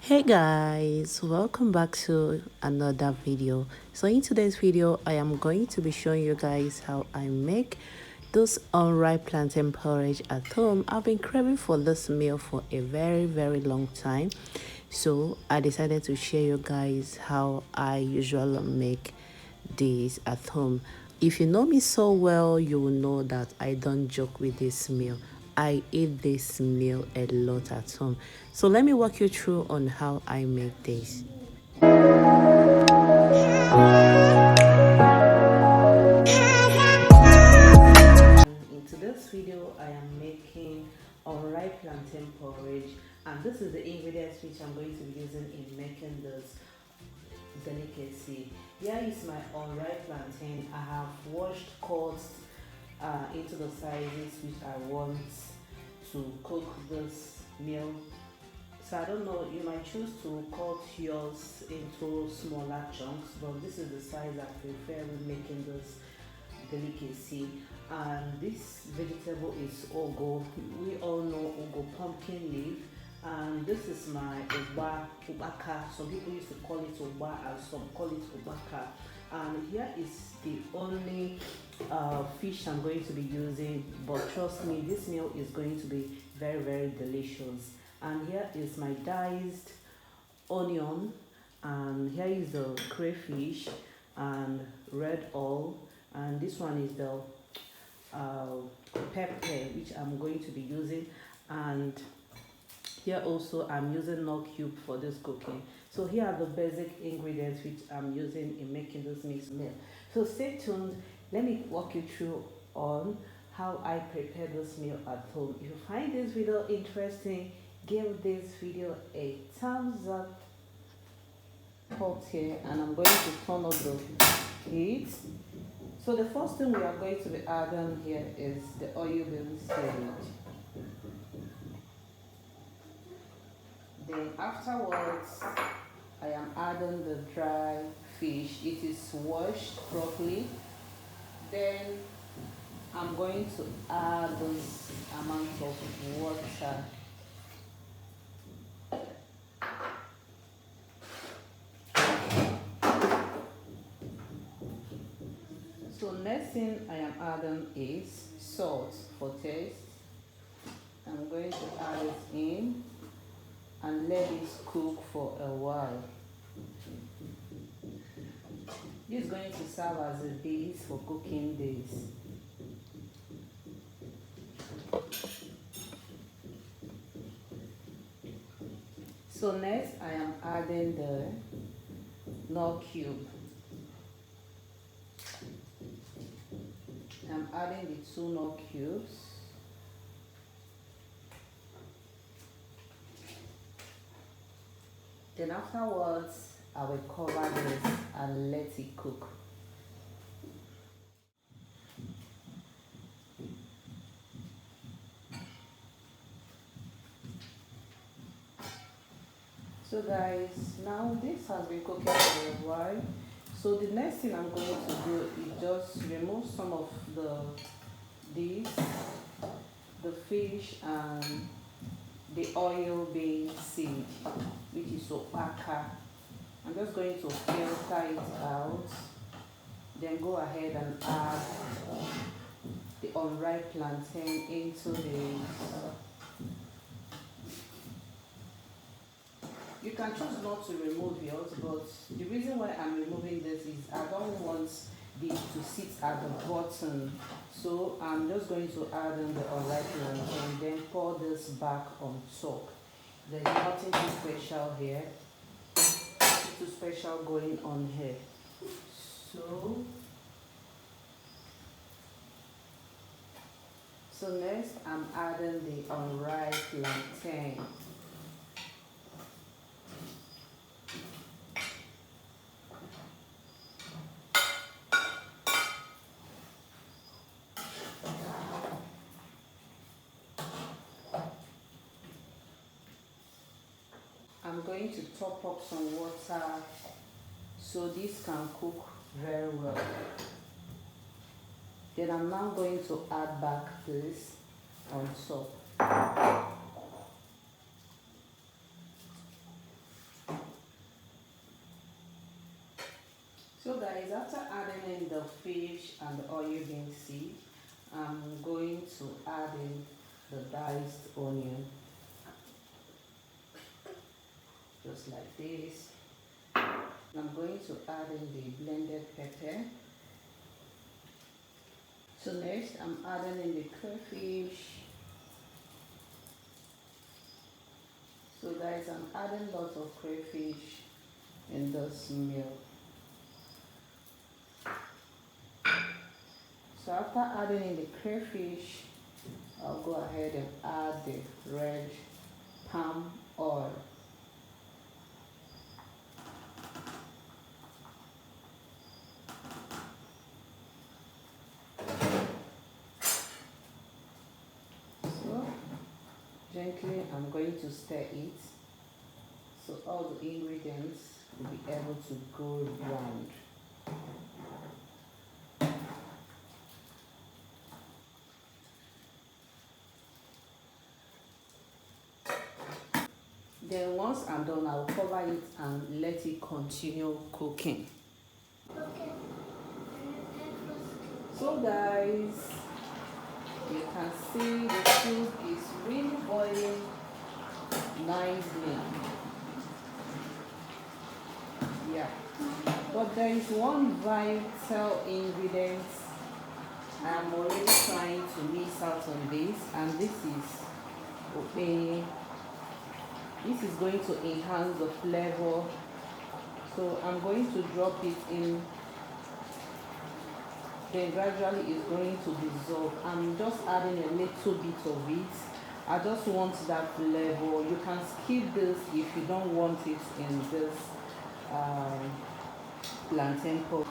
Hey guys, welcome back to another video. So in today's video I am going to be showing you guys how I make this unripe plantain porridge at home. I've been craving for this meal for a very long time, so I decided to share you guys how I usually make this at home. If you know me so well, you will know that I don't joke with this meal. I eat this meal a lot at home. So let me walk you through on how I make this. In today's video, I am making unripe plantain porridge, and this is the ingredients which I'm going to be using in making this delicacy. Here is my unripe plantain. I have washed, cut into the sizes which I want to cook this meal. So I don't know, you might choose to cut yours into smaller chunks, but this is the size I prefer when making this delicacy. And this vegetable is ugu. We all know ugu, pumpkin leaf. And this is my ubaka. Some people used to call it uba and some call it ubaka. And here is the only fish I'm going to be using, but trust me, this meal is going to be very delicious. And here is my diced onion, and here is the crayfish and red oil, and this one is the pepper which I'm going to be using. And here also I'm using nut cube for this cooking. So here are the basic ingredients which I'm using in making this mixed meal. So stay tuned. Let me walk you through on how I prepare this meal at home. If you find this video interesting, give this video a thumbs up. Hot here, and I'm going to turn up the heat. So the first thing we are going to be adding here is the oil being sage. Then afterwards, I am adding the dry fish. It is washed properly. Then I'm going to add this amount of water. So next thing I am adding is salt for taste. I'm going to add it in and let it cook for a while. This is going to serve as a base for cooking this. So next I am adding the nut cube. I'm adding the 2 nut cubes. Then afterwards, I will cover this and let it cook. So guys, now this has been cooking for a while. So the next thing I'm going to do is just remove some of the fish and the oil being seed, which is opaka. I'm just going to filter it out, then go ahead and add the unripe plantain into the. You can choose not to remove yours, but the reason why I'm removing this is I don't want this to sit at the bottom. So I'm just going to add in the unripe plantain and then pour this back on top. There's nothing too special here. Too special going on here. So next I'm adding the unripe plantain. I'm going to top up some water so this can cook very well. Then I'm now going to add back this on top. So guys, after adding in the fish and the oil bean seed, I'm going to add in the diced onion, just like this. I'm going to add in the blended pepper. So next I'm adding in the crayfish. So guys, I'm adding lots of crayfish in this meal. So after adding in the crayfish, I'll go ahead and add the red palm oil. So gently I'm going to stir it so all the ingredients will be able to go round. Then once I'm done, I'll cover it and let it continue cooking. Okay. So guys, you can see the soup is really boiling nicely. Yeah. But there is one vital ingredient I'm already trying to miss out on this, and this is okay. This is going to enhance the flavor. So I'm going to drop it in. Then gradually it's going to dissolve. I'm just adding a little bit of it. I just want that flavor. You can skip this if you don't want it in this plantain porridge.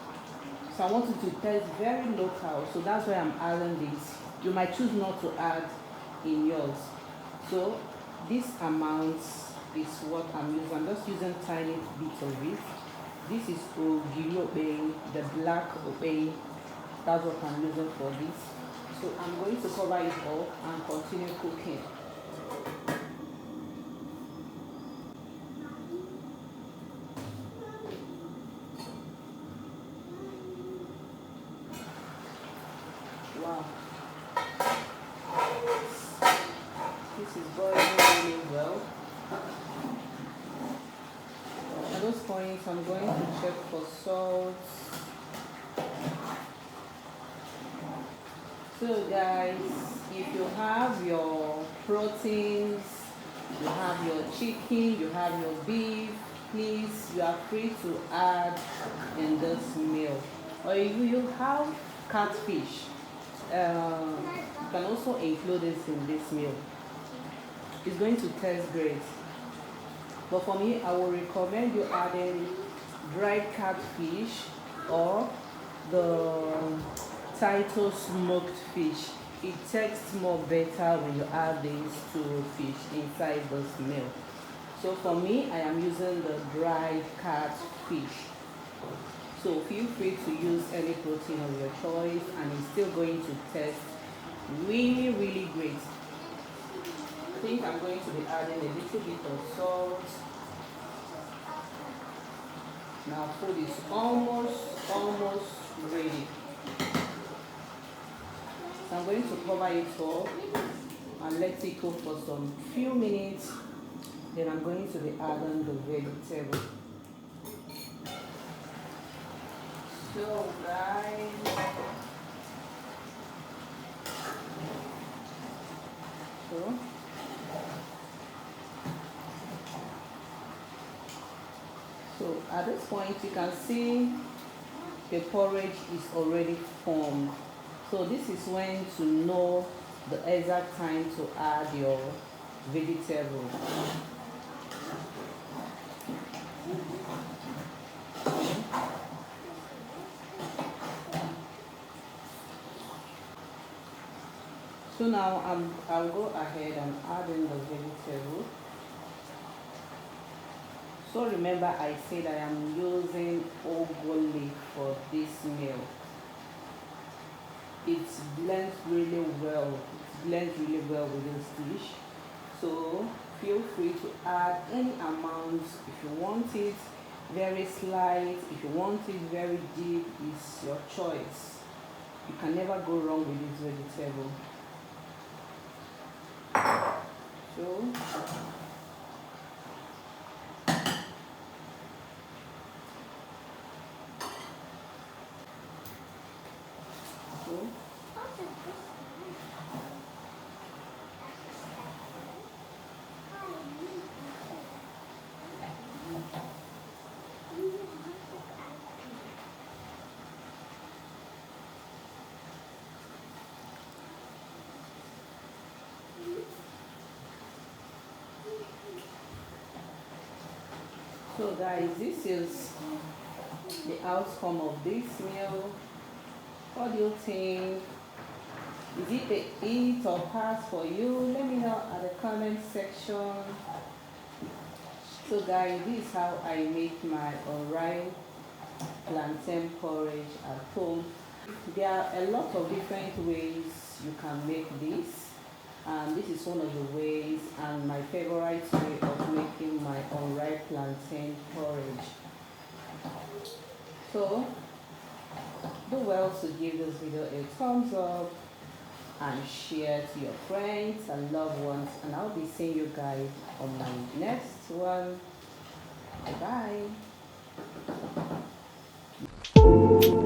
So I want it to taste very local. So that's why I'm adding this. You might choose not to add in yours. So this amount is what I'm using. I'm just using tiny bits of it. This is ogiri, the black obey. That's what I'm using for this. So I'm going to cover it all and continue cooking. Wow. This is boiling really well. At this point, I'm going to check for salt. So guys, if you have your proteins, you have your chicken, you have your beef, please, you are free to add in this meal. Or if you have catfish, you can also include this in this meal. It's going to taste great. But for me, I will recommend you adding dried catfish or the Title smoked fish. It tastes more better when you add these two fish inside this meal. So for me, I am using the dried catfish. So feel free to use any protein of your choice, and it's still going to taste really, really great. I think I'm going to be adding a little bit of salt. Now food is almost ready. So I'm going to cover it all and let it cook for some few minutes. Then I'm going to be adding the vegetable. So guys, so at this point you can see the porridge is already formed. So this is when to know the exact time to add your vegetable. So now I'll go ahead and add in the vegetable. So remember I said I am using ugu leaf for this meal. It blends really well. It blends really well with this dish. So feel free to add any amount if you want it. very slight, if you want it very deep, it's your choice. You can never go wrong with this vegetable. So So guys, this is the outcome of this meal. What do you think? Is it a eat or pass for you? Let me know at the comment section. So guys, this is how I make my unripe plantain porridge at home. There are a lot of different ways you can make this, and this is one of the ways and my favorite way of making my unripe plantain porridge. So do well to give this video a thumbs up and share to your friends and loved ones, and I'll be seeing you guys on my next one. Bye bye.